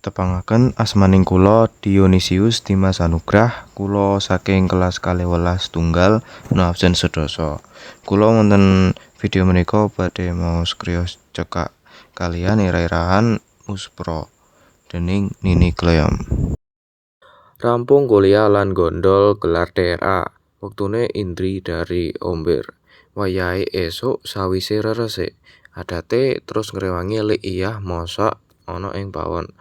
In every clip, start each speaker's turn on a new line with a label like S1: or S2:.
S1: Tepangaken asmaning kula Dionisius Dimas Anugrah, kula saking kelas 12 no absen sedasa. Kula wonten video menika badhe maos kriyos cekak kaliyan ira-irahan Muspro dening Nini Cleom.
S2: Rampung kuliah lan gondol gelar DRA. Wektune Indri dari Ombir. Wayahe esuk sawise resik. Adate terus ngrewangi lik iyah masak ana ing pawon.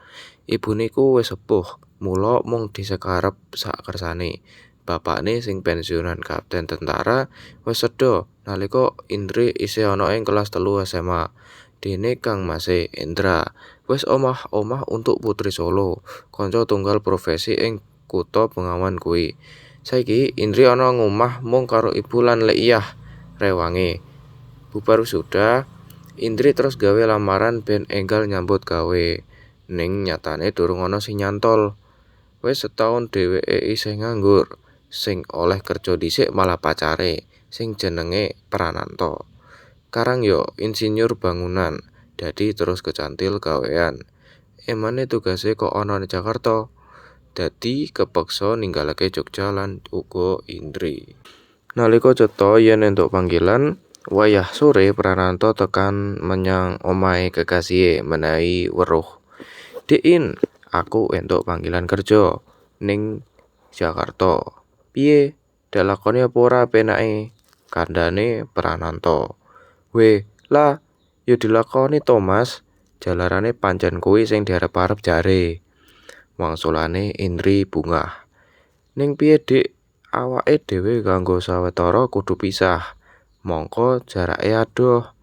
S2: Ibune ku wis sepuh, mula mung disekarep sak kersane. Bapakne sing pensiunan kapten tentara wis seda nalika Indri isih ana ing kelas 3 SMA. Dene Kang Mase Indra wis omah-omah untuk Putri Solo, kanca tunggal profesi ing kutha Bengawan kuwi. Saiki Indri ana ngomah mung karo ibu lan lek iyah rewange. Bubar wisuda, Indri terus gawe lamaran ben enggal nyambut gawe. Ning nyatane durung ana sing nyantol. Wis setahun dheweke isih nganggur. Sing oleh kerja dhisik malah pacare, sing jenenge Prananto. Karang yo insinyur bangunan, dadi terus kecantil gawean. Emane tugase kok ana ning Jakarta. Dadi kepeksa ninggalake Jogja lan uga Indri. Nalika cetha yen entuk panggilan, wayah sore Prananto tekan menyang omahe kekasih menawi weruh. Diin, aku entuk panggilan kerja ning Jakarta. Piye? Dak lakoni apa ora penake? Kandhane Prananto. Weh, lah, yo dilakoni to, Mas. Jalarane pancen kuwi sing diarep-arep jare. Wangsulane Indri bungah. Ning piye, Dik? Awake dhewe kanggo sawetara kudu pisah. Mongko jarake adoh.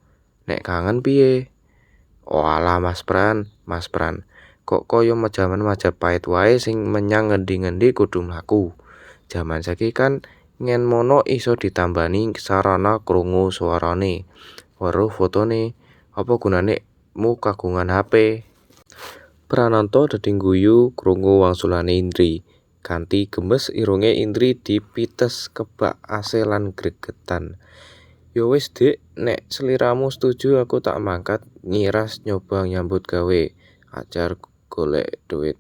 S2: Nek kangen piye? Oalah Mas Pran. Kok kaya jaman Majapahit wae sing menyang ngendi-ngendi kudu mlaku. Jaman saiki kan ngen mono iso ditambani sarana krungu suarane. Weruh fotone. Apa gunane mu kagungan HP? Prananto dadi guyu krungu wangsulane Indri. Kanthi gemes irunge Indri dipites kebak ase lan gregetan. Yo wis Dik, nek sliramu setuju aku tak mangkat ngiras nyoba nyambut gawe. Ajar golek duit.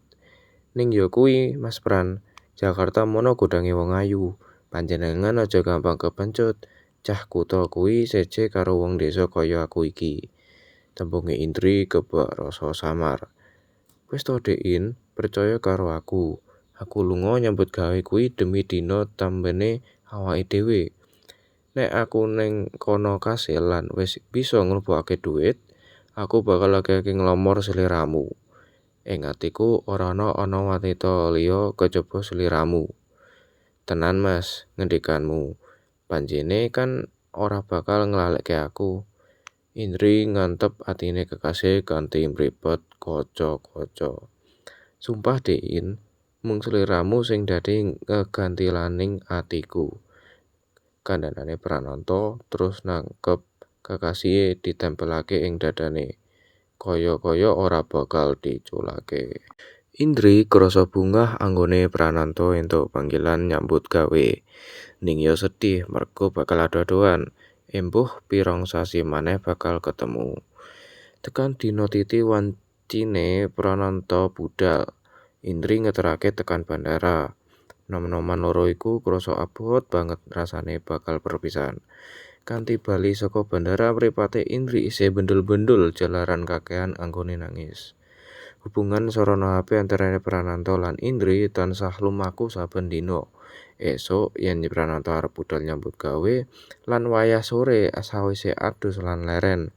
S2: Ning yo kuwi, Mas Pran, Jakarta mono godange wong ayu. Panjenengan aja gampang kepencut. Cah kutha kuwi seje karo wong desa kaya aku iki. Tembunge Indri kebak rasa samar. Wis to Diin, percaya karo aku. Aku lunga nyambut gawe kuwi demi dina tambene awake dhewe. Nek aku ning kono kasil lan wis bisa nglebokake duit, aku bakal lagi nglomor sliramu. Ing atiku ora ana wanita liya kejaba sliramu. Tenan Mas, ngendikanmu. Panjene kan ora bakal nglalekke aku. Indri ngantep atine kekasih kanthi mripet kaca-kaca. Sumpah Diin, mung sliramu sing dadi ngegantilaning atiku. Kandhanane Prananto terus nangkep kekasihe ditempelake ing dadane. Kaya-kaya ora bakal diculake. Indri krasa bungah anggone Prananto entuk panggilan nyambut gawe. Ning yo sedih mergo bakal ado-adoan. Embuh pirang sasi maneh bakal ketemu. Tekan dina titi wancine Prananto budal. Indri ngeterake tekan bandara. Nom-noman loro iku krasa abot banget rasane bakal perpisahan. Kanthi bali saka bandara mripate Indri isih bendul-bendul jalaran kakehan anggone nangis. Hubungan sarana HP antarane Prananto lan Indri tansah lumaku saben dina. Esuk yen Prananto arep budal nyambut gawe lan wayah sore sawise adus lan leren.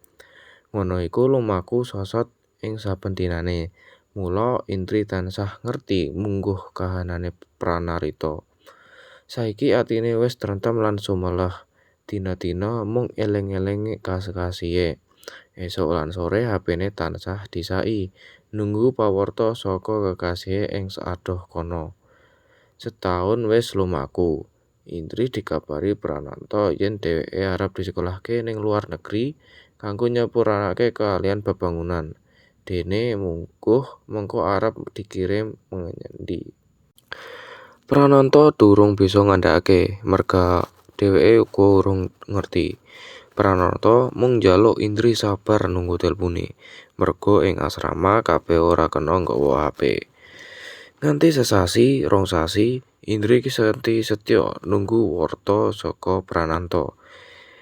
S2: Ngono iku lumaku sosot ing saben dinane. Mula Indri tansah ngerti mungguh kahanane Pranarita. Saiki atine wis trentem lan sumeleh. Dina-dina mung eling-eling kekasih. Esuk lan sore HP-ne tansah disaki, nunggu pawarta saka kekasih ing seadoh kono. Setahun wis lumaku. Indri dikabari Prananto yen dheweke arep disekolahke ning luar negeri kanggo nyepurake keahlian bebangunan. Dene mengko arep dikirim menyang. Prananto durung bisa ngandhakake merga dheweke uga urung ngerti. Prananto mung njaluk Indri sabar nunggu telpone. merga ing asrama kabeh ora kena nggawa HP. Nganti sesasi, rong sasi, Indri Senti Setyo nunggu warta saka Prananta.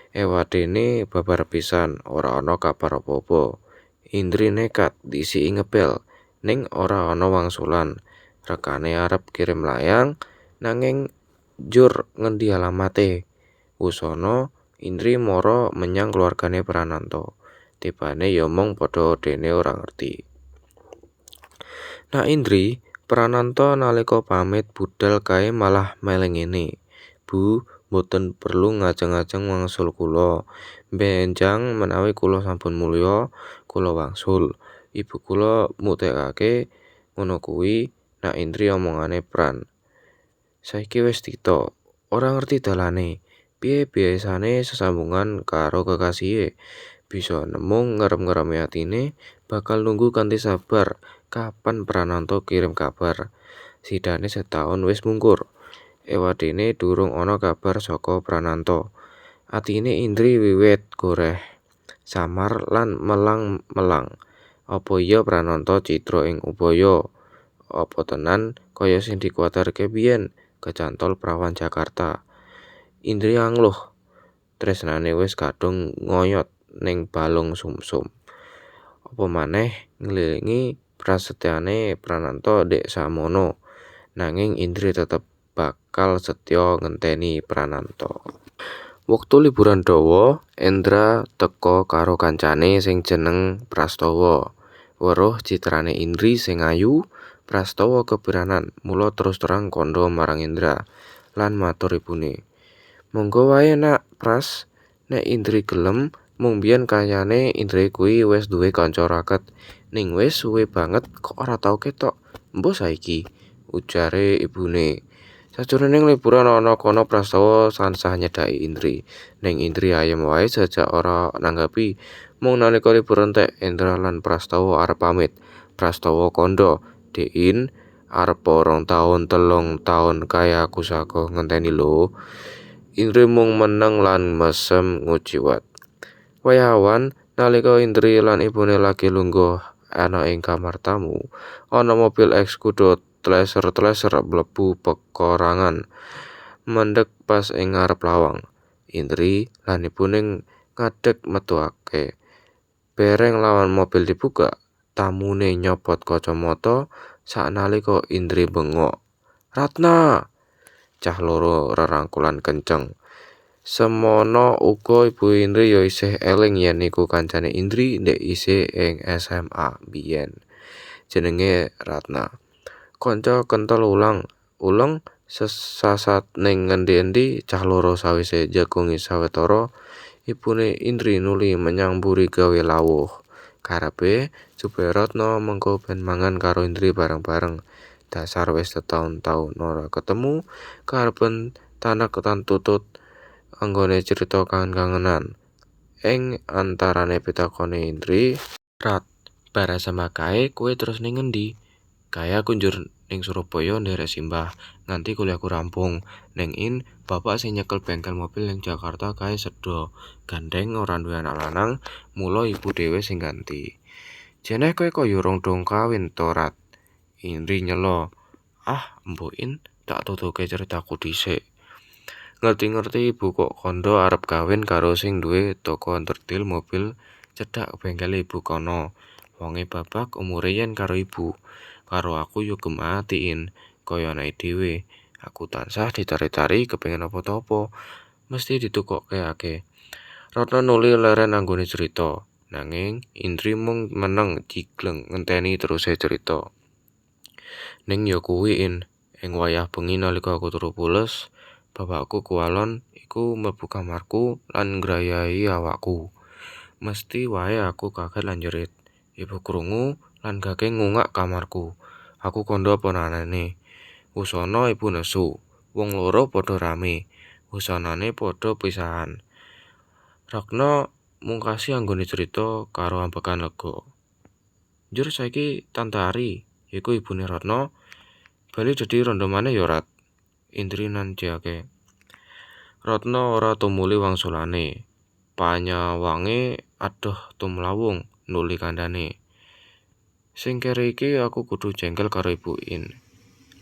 S2: Ewadene babar pisan, ora ana kabar apa-apa. Indri nekat diisi ngepel, ning ora ana wangsulan. Rekane arep kirim layang, nanging jur ngendi alamate. Wusana Indri mara menyang keluargane Prananta. Tibane ya mung padha dene ora ngerti. Nah Indri, Prananta nalika pamit budal kae malah meleng ngene. Bu, mboten perlu ngajeng-ajeng wangsul kula. Benjang menawi kula sampun mulya, kula wangsul. Ibu kula muktekake ngono kuwi. Nah Indri omongane Pran. Saiki wis tita, ora ngerti dalane. Piye biasane sesambungan karo kekasihe? Bisa nemu ngerem-ngeremi atine, bakal nunggu kanthi sabar kapan Prananta kirim kabar. Sidane setahun wis mungkur. Ewadene durung ana kabar saka Prananta. Atine Indri wiwit goreh, samar lan melang-melang. Apa iya Prananta citra ing Ubaya? Apa tenan kaya sing dikuwatirke biyen kecantol prawan Jakarta? Indri angluh, tresnane wis kadung ngoyot ning balung sumsum. Apa maneh ngelilingi prasetyane Prananta ndek samono. Nanging Indri tetep bakal setya ngenteni Prananta. Wektu liburan dawa, Endra teka karo kancane sing jeneng Prastawa. Weruh citrane Indri sing ayu, Prastawa kepiranan, mula terus terang kandha marang Indra lan matur ibune. Monggo wae nak Pras, nek Indri gelem, mung biyen kayane Indri kuwi wis duwe kanca raket, ning wis suwe banget kok ora tau ketok. Mbah saiki, ujare ibune. Sajroning liburan ana kono Prastawa tansah nyedhaki Indri. Ning Indri ayem wae sejak ora nanggapi. Mung nalika liburan tek Indra lan Prastawa arep pamit. Prastawa kandha, "Dein, arep 2 taun 3 taun kaya aku saka ngenteni lho." Indri mung meneng lan mesem nguciwat. Wayah awan, nalika Indri lan ibune lagi lungguh ana ing kamar tamu, ana mobil eksekutif tleser-tleser mlebu pekorangan. Mendek pas ing ngarep lawang. Indri lan ibune ngadeg metuake. Bereng lawan mobil dibuka, tamune nyopot kacamata saknalika Indri bengok. "Ratna!" Cah loro rerangkulan kenceng. Semono uga ibu Indri ya isih eling yen iku kancane Indri ndek isih ing SMA biyen. Jenenge Ratna. Kanca kentel ulang sesasat ning ngendi-endi cah loro sawise jagongi sawetara, ibune Indri nuli menyang mburi gawe lawuh. Karepe supaya Ratna mengko ben mangan karo Indri bareng-bareng. Dasar wis setahun-tahun ora ketemu, karepen tanek tutut anggone cerita kangen-kangenan. Ing antarane pitakone Indri, "Rat, bar SMA kae kowe terus ning ngendi?" "Kaya kunjur ning Surabaya nderek simbah, nganti kuliahku rampung." "Ning In, bapak sing nyekel bengkel mobil ning Jakarta kae sedo. Gandeng ora duwe anak lanang, mula ibu dhewe sing ganti." "Jeneh kowe kaya urung dong kawin to, Rat?" Indri nyela. "Ah, Mbok In, tak tutuke ceritaku dhisik. Ngerti-ngerti ibu kok kandha arep kawin karo sing duwe toko onderdil mobil cedhak bengkele ibu kono. Wonge babak umure yen karo ibu. Karo aku yo gematiin, kaya anake dhewe. Aku tansah ditari-tari kepengin apa-apa, mesti ditukokke akeh." Ratna nuli leren anggone cerita, nanging Indri mung meneng jigleng ngenteni teruse cerita. "Ning ya kuwi In, ing wayah bengi nalika aku turu pules, bapakku kualon iku mlebu kamarku lan ngrayahi awakku. Mesti wae aku kaget lan jerit. Ibu krungu lan gage ngungak kamarku. Aku kandha ponanane. Wusana ibu nesu. Wong loro padha rame. Wusanane padha pisahan." Ratna mungkasi anggone cerita karo ambekan lega. "Njur saiki Tante Ari, iku ibune Ratna, bali dadi randha maneh ya Rat?" Indri nantiake. Ratna ora tumuli wangsulane. Panyawange adoh tumlawung nuli kandhane. Sing kere iki aku kudu jengkel karo Ibu In.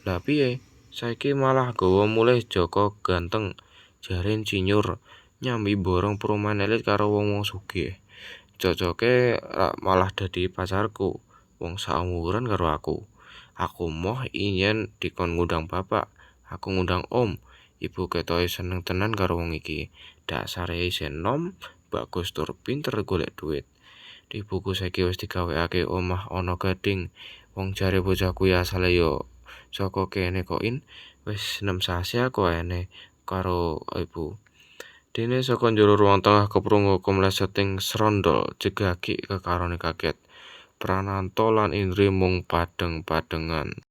S2: Lah piye? Saiki malah gawa mulih Joko ganteng. Jare insinyur nyambi borong perumahan elit karo wong-wong sugih. Cocoke malah dadi pacarku. Wong saumuran karo aku. Aku moh ingin dikon ngundang bapak. Aku ngundang om. Ibu ketoke seneng tenan karo wong iki. Dasare isih nom, bagus tur pinter golek duit. Di buku saiki wis digawekake omah ana gading. Wong jare bocah kuwi asale yo saka kene kok In. Wis 6 sasi aku ene karo ibu. Dene saka njero ruang tengah keprungu meleseting srondol jegaki kekarone kaget. Prananto lan Indri mung padeng-padengan.